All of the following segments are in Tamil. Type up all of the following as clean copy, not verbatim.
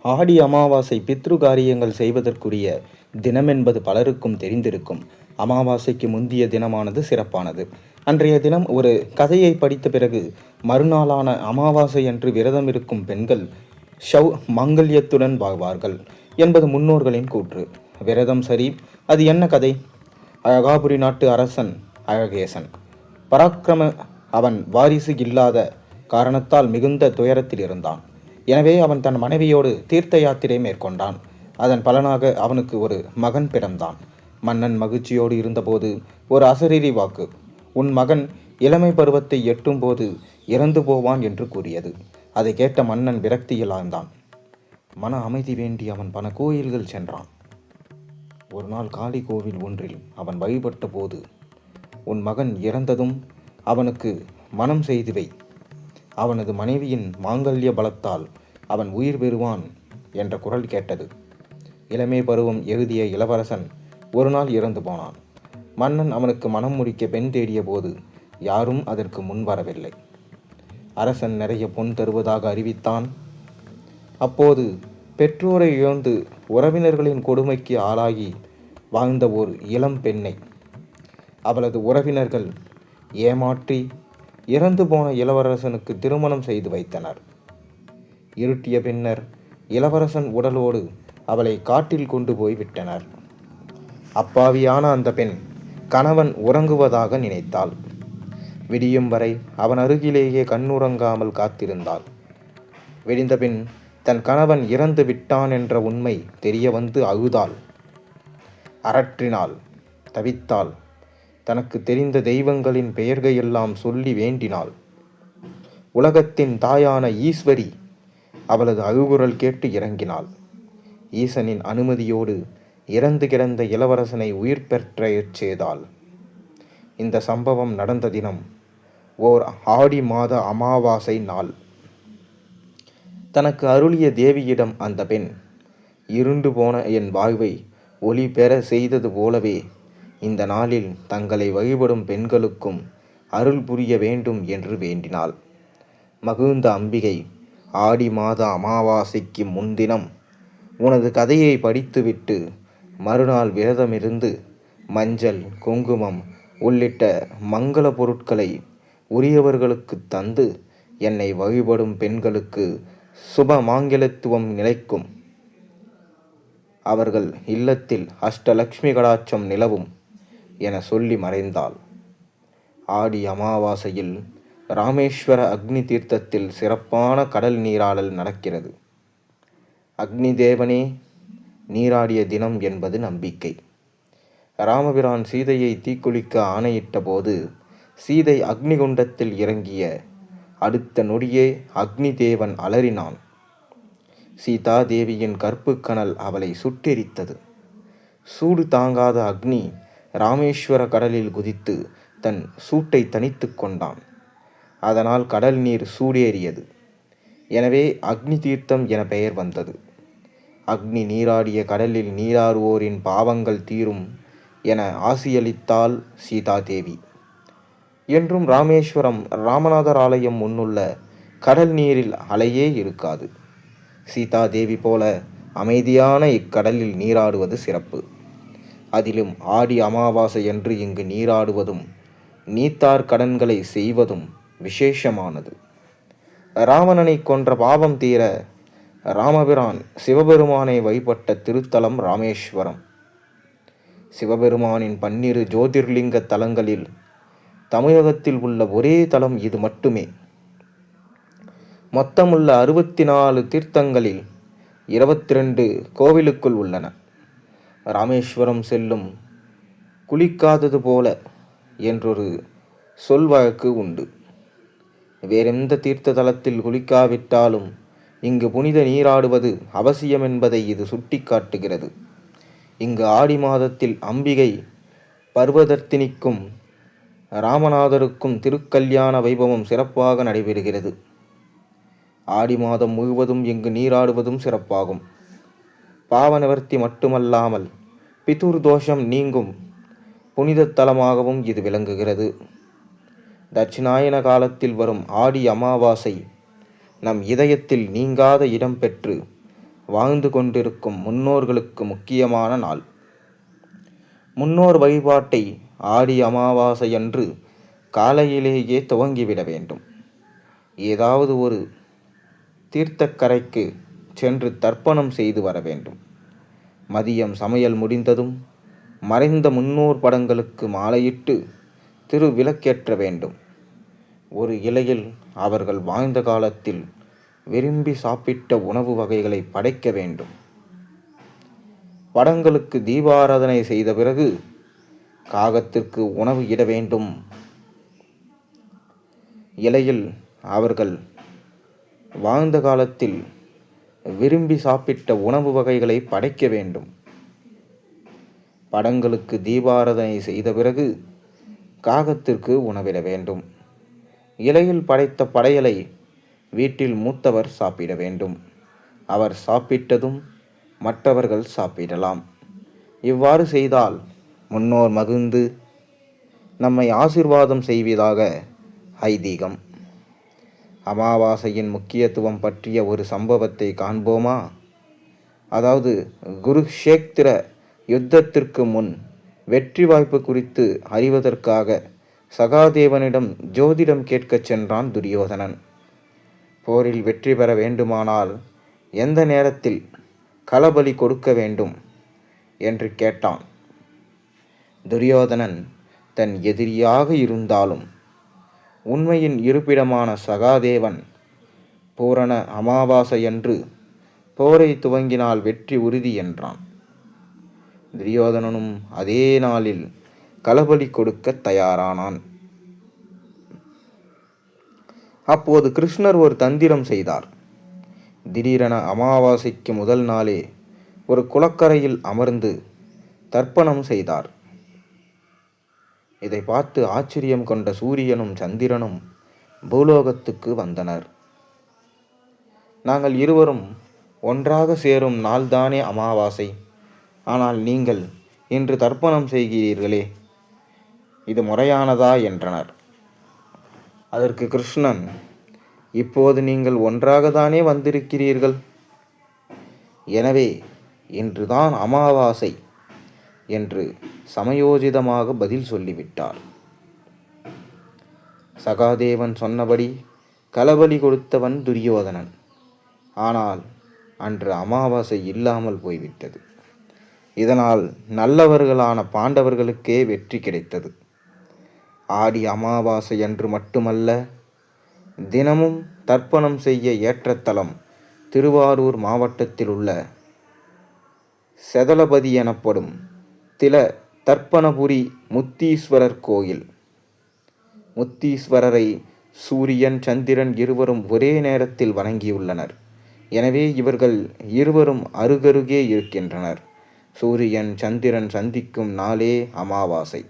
ஆடி அமாவாசை பித்ரு காரியங்கள் செய்வதற்குரிய தினமென்பது பலருக்கும் தெரிந்திருக்கும். அமாவாசைக்கு முந்திய தினமானது சிறப்பானது. அன்றைய தினம் ஒரு கதையை படித்த பிறகு மறுநாளான அமாவாசை அன்று விரதம் இருக்கும் பெண்கள் மங்கல்யத்துடன் வாழ்வார்கள் என்பது முன்னோர்களின் கூற்று. விரதம் சரி, அது என்ன கதை? அழகாபுரி நாட்டு அரசன் அழகேசன் பராக்கிரம அவன் வாரிசு இல்லாத காரணத்தால் மிகுந்த துயரத்தில் இருந்தான். எனவே அவன் தன் மனைவியோடு தீர்த்த யாத்திரை மேற்கொண்டான். அதன் பலனாக அவனுக்கு ஒரு மகன் பிறந்தான். மன்னன் மகிழ்ச்சியோடு இருந்தபோது ஒரு அசரீரி வாக்கு உன் மகன் இளமை பருவத்தை எட்டும் போது இறந்து போவான் என்று கூறியது. அதை கேட்ட மன்னன் விரக்தியில் ஆழ்ந்தான். மன அமைதி வேண்டி அவன் பல கோயில்கள் சென்றான். ஒரு நாள் காளி கோவில் ஒன்றில் அவன் வழிபட்ட போது, உன் மகன் இறந்ததும் அவனுக்கு மனம் செய்து வை, அவனது மனைவியின் மாங்கல்ய பலத்தால் அவன் உயிர் பெறுவான் என்ற குரல் கேட்டது. இளமை பருவம் எழுதிய இளவரசன் ஒரு நாள் இறந்து போனான். மன்னன் அவனுக்கு மனம் முடிக்க பெண் தேடிய போது யாரும் அதற்கு முன் வரவில்லை. அரசன் நிறைய பொன் தருவதாக அறிவித்தான். அப்போது பெற்றோரை இழந்து உறவினர்களின் கொடுமைக்கு ஆளாகி வாழ்ந்த ஒரு இளம் பெண்ணை அவளது உறவினர்கள் ஏமாற்றி இறந்து போன இளவரசனுக்கு திருமணம் செய்து வைத்தனர். இருட்டிய பின்னர் இளவரசன் உடலோடு அவளை காட்டில் கொண்டு போய் விட்டனர். அப்பாவியான அந்த பெண் கணவன் உறங்குவதாக நினைத்தாள். விடியும் வரை அவன் அருகிலேயே கண்ணுறங்காமல் காத்திருந்தாள். விடிந்தபின் தன் கணவன் இறந்து விட்டான் என்ற உண்மை தெரிய வந்து அழுதாள், அரற்றினாள், தவித்தாள். தனக்கு தெரிந்த தெய்வங்களின் பெயர்களெல்லாம் சொல்லி வேண்டினாள். உலகத்தின் தாயான ஈஸ்வரி அவளது அழுகுரல் கேட்டு இறங்கினாள். ஈசனின் அனுமதியோடு இறந்து கிடந்த இளவரசனை உயிர் பெற்றச் செய்தாள். இந்த சம்பவம் நடந்த தினம் ஓர் ஆடி மாத அமாவாசை நாள். தனக்கு அருளிய தேவியிடம் அந்த பெண், இருண்டு போன என் வாழ்வை ஒளி பெற செய்தது போலவே இந்த நாளில் தங்களை வழிபடும் பெண்களுக்கும் அருள் புரிய வேண்டும் என்று வேண்டினாள். மகிழ்ந்த அம்பிகை, ஆடி மாத அமாவாசைக்கு முன்தினம் உனது கதையை படித்துவிட்டு மறுநாள் விரதமிருந்து மஞ்சள், குங்குமம் உள்ளிட்ட மங்கள பொருட்களை உரியவர்களுக்கு தந்து என்னை வழிபடும் பெண்களுக்கு சுப மாங்கல்யத்துவம் நிலைக்கும், அவர்கள் இல்லத்தில் அஷ்டலக்ஷ்மி கடாட்சம் நிலவும் என சொல்லி மறைந்தாள். ஆடி அமாவாசையில் ராமேஸ்வர அக்னி தீர்த்தத்தில் சிறப்பான கடல் நீராடல் நடக்கிறது. அக்னி தேவனே நீராடிய தினம் என்பது நம்பிக்கை. ராமபிரான் சீதையை தீக்குளிக்க ஆணையிட்ட போது சீதை அக்னிகுண்டத்தில் இறங்கிய அடுத்த நொடியே அக்னி தேவன் அலறினான். சீதா தேவியின் கற்பு கனல் அவளை சுட்டெரித்தது. சூடு தாங்காத அக்னி ராமேஸ்வர கடலில் குதித்து தன் சூட்டை தணித்து கொண்டான். அதனால் கடல் நீர் சூடேறியது. எனவே அக்னி தீர்த்தம் என பெயர் வந்தது. அக்னி நீராடிய கடலில் நீராடுவோரின் பாவங்கள் தீரும் என ஆசியளித்தாள் சீதா தேவி. என்றும் ராமேஸ்வரம் ராமநாதர் ஆலயம் முன்னுள்ள கடல் நீரில் அலையே இருக்காது. சீதா தேவி போல அமைதியான இக்கடலில் நீராடுவது சிறப்பு. அதிலும் ஆடி அமாவாசை என்று இங்கு நீராடுவதும் நீத்தார் கடன்களை செய்வதும் விசேஷமானது. ராவணனை கொன்ற பாவம் தீர ராமபிரான் சிவபெருமானை வழிபட்ட திருத்தலம் ராமேஸ்வரம். சிவபெருமானின் 12 ஜோதிர்லிங்க தலங்களில் தமிழகத்தில் உள்ள ஒரே தலம் இது மட்டுமே. மொத்தமுள்ள 64 தீர்த்தங்களில் 22 கோவிலுக்குள் உள்ளன. ராமேஸ்வரம் செல்லும் குளிக்காதது போல என்றொரு சொல் வழக்கு உண்டு. வேறெந்த தீர்த்த தலத்தில் குளிக்காவிட்டாலும் இங்கு புனித நீராடுவது அவசியம் என்பதை இது சுட்டிக்காட்டுகிறது. இங்கு ஆடி மாதத்தில் அம்பிகை பர்வதர்த்தினிக்கும் ராமநாதருக்கும் திருக்கல்யாண வைபவம் சிறப்பாக நடைபெறுகிறது. ஆடி மாதம் முழுவதும் இங்கு நீராடுவதும் சிறப்பாகும். பாவ நிவர்த்தி மட்டுமல்லாமல் பிதுர் தோஷம் நீங்கும் புனித தலமாகவும் இது விளங்குகிறது. தட்சிணாயன காலத்தில் வரும் ஆடி அமாவாசை நம் இதயத்தில் நீங்காத இடம் பெற்று வாழ்ந்து கொண்டிருக்கும் முன்னோர்களுக்கு முக்கியமான நாள். முன்னோர் வழிபாட்டை ஆடி அமாவாசையன்று காலையிலேயே துவங்கிவிட வேண்டும். ஏதாவது ஒரு தீர்த்தக்கரைக்கு சென்று தர்ப்பணம் செய்து வர வேண்டும். மதியம் சமையல் முடிந்ததும் மறைந்த முன்னோர் படங்களுக்கு மாலையிட்டு திருவிளக்கேற்ற வேண்டும். ஒரு இலையில் அவர்கள் வாழ்ந்த காலத்தில் விரும்பி சாப்பிட்ட உணவு வகைகளை படைக்க வேண்டும். படங்களுக்கு தீபாராதனை செய்த பிறகு காகத்திற்கு உணவு இட வேண்டும். இலையில் அவர்கள் வாழ்ந்த காலத்தில் விரும்பி சாப்பிட்ட உணவு வகைகளை படைக்க வேண்டும். படங்களுக்கு தீபாராதனை செய்த பிறகு காகத்திற்கு உணவிட வேண்டும். இலையில் படைத்த படையலை வீட்டில் மூத்தவர் சாப்பிட வேண்டும். அவர் சாப்பிட்டதும் மற்றவர்கள் சாப்பிடலாம். இவ்வாறு செய்தால் முன்னோர் மகிழ்ந்து நம்மை ஆசீர்வாதம் செய்வதாக ஐதீகம். அமாவாசையின் முக்கியத்துவம் பற்றிய ஒரு சம்பவத்தை காண்போமா? அதாவது, குருக்ஷேத்திர யுத்தத்திற்கு முன் வெற்றி வாய்ப்பு குறித்து அறிவதற்காக சகாதேவனிடம் ஜோதிடம் கேட்கச் சென்றான் துரியோதனன். போரில் வெற்றி பெற வேண்டுமானால் எந்த நேரத்தில் களபலி கொடுக்க வேண்டும் என்று கேட்டான். துரியோதனன் தன் எதிரியாக இருந்தாலும் உண்மையின் இருப்பிடமான சகாதேவன் பூரண அமாவாசையன்று போரை துவங்கினால் வெற்றி உறுதி என்றான். துரியோதனனும் அதே நாளில் களபலி கொடுக்க தயாரானான். அப்போது கிருஷ்ணர் ஒரு தந்திரம் செய்தார். திடீரென அமாவாசைக்கு முதல் நாளே ஒரு குளக்கரையில் அமர்ந்து தர்ப்பணம் செய்தார். இதை பார்த்து ஆச்சரியம் கொண்ட சூரியனும் சந்திரனும் பூலோகத்துக்கு வந்தனர். நாங்கள் இருவரும் ஒன்றாக சேரும் நாள்தானே அமாவாசை. ஆனால் நீங்கள் இன்று தர்ப்பணம் செய்கிறீர்களே, இது முறையானதா என்றனர். அதற்கு கிருஷ்ணன், இப்போது நீங்கள் ஒன்றாகத்தானே வந்திருக்கிறீர்கள். எனவே இன்றுதான் அமாவாசை என்று சமயோஜிதமாக பதில் சொல்லிவிட்டார். சகாதேவன் சொன்னபடி களபலி கொடுத்தவன் துரியோதனன். ஆனால் அன்று அமாவாசை இல்லாமல் போய்விட்டது. இதனால் நல்லவர்களான பாண்டவர்களுக்கே வெற்றி கிடைத்தது. ஆடி அமாவாசை அன்று மட்டுமல்ல, தினமும் தர்ப்பணம் செய்ய ஏற்ற தலம் திருவாரூர் மாவட்டத்தில் உள்ள செதலபதி எனப்படும் தில தர்ப்பணபுரி முத்தீஸ்வரர் கோயில். முத்தீஸ்வரரை சூரியன் சந்திரன் இருவரும் ஒரே நேரத்தில் வணங்கியுள்ளனர். எனவே இவர்கள் இருவரும் அருகருகே இருக்கின்றனர். சூரியன் சந்திரன் சந்திக்கும் நாளே அமாவாசை.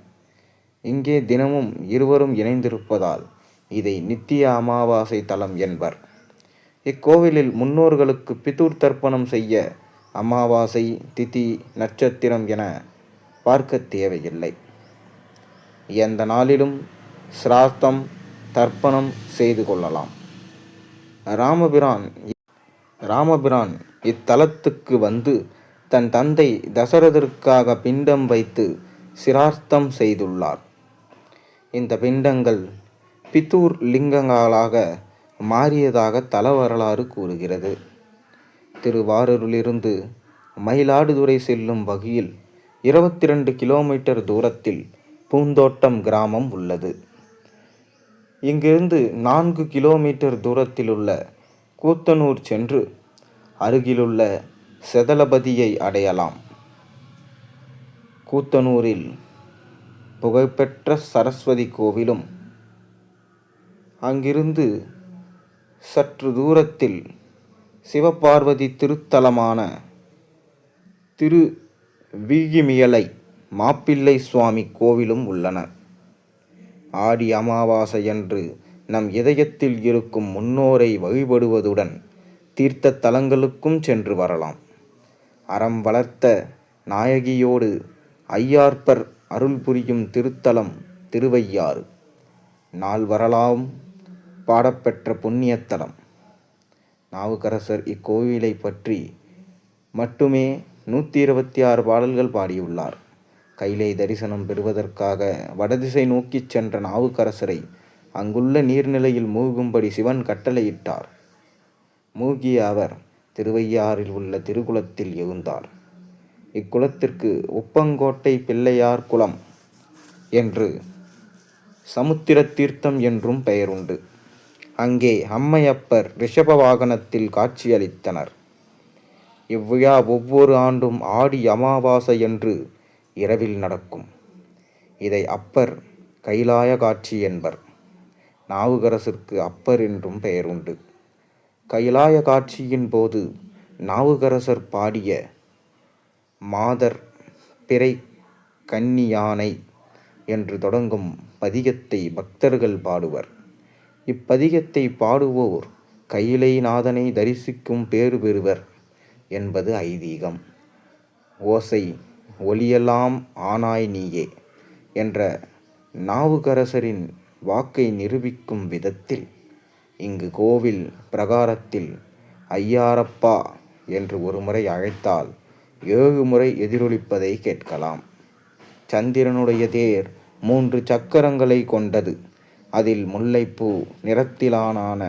இங்கே தினமும் இருவரும் இணைந்திருப்பதால் இதை நித்திய அமாவாசை தலம் என்பர். இக்கோவிலில் முன்னோர்களுக்கு பிதுர் தர்ப்பணம் செய்ய அமாவாசை திதி நட்சத்திரம் என பார்க்க தேவையில்லை. எந்த நாளிலும் சிராத்தம் தர்ப்பணம் செய்து கொள்ளலாம். ராமபிரான் இத்தலத்துக்கு வந்து தன் தந்தை தசரதற்காக பிண்டம் வைத்து சிரார்த்தம் செய்துள்ளார். இந்த பிண்டங்கள் பித்தூர் லிங்கங்களாக மாறியதாக தல வரலாறு கூறுகிறது. திருவாரூரிலிருந்து மயிலாடுதுறை செல்லும் வகையில் 22 கிலோமீட்டர் தூரத்தில் பூந்தோட்டம் கிராமம் உள்ளது. இங்கிருந்து 4 கிலோமீட்டர் தூரத்தில் உள்ள கூத்தனூர் சென்று அருகிலுள்ள செதலபதியை அடையலாம். கூத்தனூரில் புகழ்பெற்ற சரஸ்வதி கோவிலும், அங்கிருந்து சற்று தூரத்தில் சிவபார்வதி திருத்தலமான திரு வீகிமியலை மாப்பிள்ளை சுவாமி கோவிலும் உள்ளன. ஆடி அமாவாசையன்று நம் இதயத்தில் இருக்கும் முன்னோரை வழிபடுவதுடன் தீர்த்த தலங்களுக்கும் சென்று வரலாம். அறம் வளர்த்த நாயகியோடு ஐயார்ப்பர் அருள் புரியும் திருத்தலம் திருவையாறு. நாள் வரலாம் பாடப்பெற்ற புண்ணியத்தலம். நாவுக்கரசர் இக்கோவிலை பற்றி மட்டுமே 126 பாடல்கள் பாடியுள்ளார். கைலை தரிசனம் பெறுவதற்காக வடதிசை நோக்கிச் சென்ற நாவுக்கரசரை அங்குள்ள நீர்நிலையில் மூழ்கும்படி சிவன் கட்டளையிட்டார். மூழ்கிய அவர் திருவையாறில் உள்ள திருக்குளத்தில் எழுந்தார். இக்குளத்திற்கு உப்பங்கோட்டை பிள்ளையார் குளம் என்று சமுத்திர தீர்த்தம் என்றும் பெயருண்டு. அங்கே அம்மையப்பர் ரிஷப வாகனத்தில் காட்சியளித்தனர். இவ்விழா ஒவ்வொரு ஆண்டும் ஆடி அமாவாசையன்று இரவில் நடக்கும். இதை அப்பர் கைலாய காட்சி என்பர். நாவுக்கரசருக்கு அப்பர் என்றும் பெயருண்டு. கைலாய காட்சியின் போது நாவுக்கரசர் பாடிய மாதர் பிறை கன்னி யானை என்று தொடங்கும் பதிகத்தை பக்தர்கள் பாடுவர். இப்பதிகத்தை பாடுவோர் கைலைநாதனை தரிசிக்கும் பேறு பெறுவர் என்பது ஐதீகம். ஓசை ஒலியெல்லாம் ஆனாய் நீயே என்ற நாவுக்கரசரின் வாக்கை நிரூபிக்கும் விதத்தில் இங்கு கோவில் பிரகாரத்தில் ஐயாரப்பா என்று ஒரு முறை அழைத்தால் 7 முறை எதிரொலிப்பதை கேட்கலாம். சந்திரனுடைய தேர் 3 சக்கரங்களை கொண்டது. அதில் முல்லைப்பூ நிறத்திலான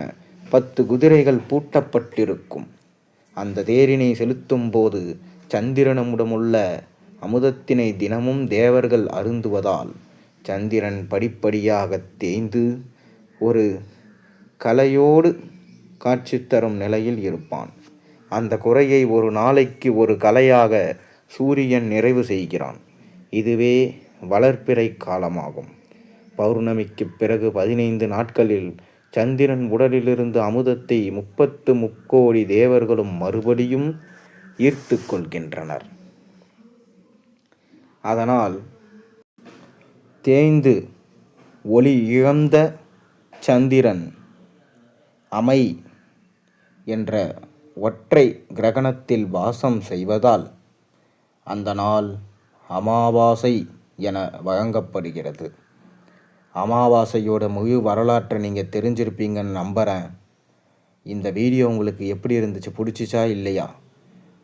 10 குதிரைகள் பூட்டப்பட்டிருக்கும். அந்த தேரினை செலுத்தும் போது சந்திரனிடமுள்ள அமுதத்தினை தினமும் தேவர்கள் அருந்துவதால் சந்திரன் படிப்படியாக தேய்ந்து ஒரு கலையோடு காட்சி தரும் நிலையில் இருப்பான். அந்த குறையை ஒரு நாளைக்கு ஒரு கலையாக சூரியன் நிறைவு செய்கிறான். இதுவே வளர்பிறை காலமாகும். பௌர்ணமிக்கு பிறகு 15 நாட்களில் சந்திரன் உடலிலிருந்து அமுதத்தை 30 முக்கோடி தேவர்களும் மறுபடியும் ஈர்த்து கொள்கின்றனர். அதனால் தேய்ந்து ஒளி இழந்த சந்திரன் அமை என்ற ஒற்றை கிரகணத்தில் வாசம் செய்வதால் அந்த நாள் அமாவாசை என வழங்கப்படுகிறது. அமாவாசையோட முழு வரலாற்றை நீங்கள் தெரிஞ்சிருப்பீங்கன்னு நம்புகிறேன். இந்த வீடியோ உங்களுக்கு எப்படி இருந்துச்சு, பிடிச்சிச்சா இல்லையா?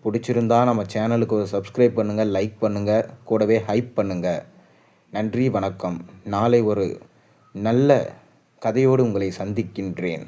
பிடிச்சிருந்தா நம்ம சேனலுக்கு ஒரு சப்ஸ்கிரைப் பண்ணுங்கள், லைக் பண்ணுங்கள், கூடவே ஹைப் பண்ணுங்கள். நன்றி, வணக்கம். நாளை ஒரு நல்ல கதையோடு உங்களை சந்திக்கின்றேன்.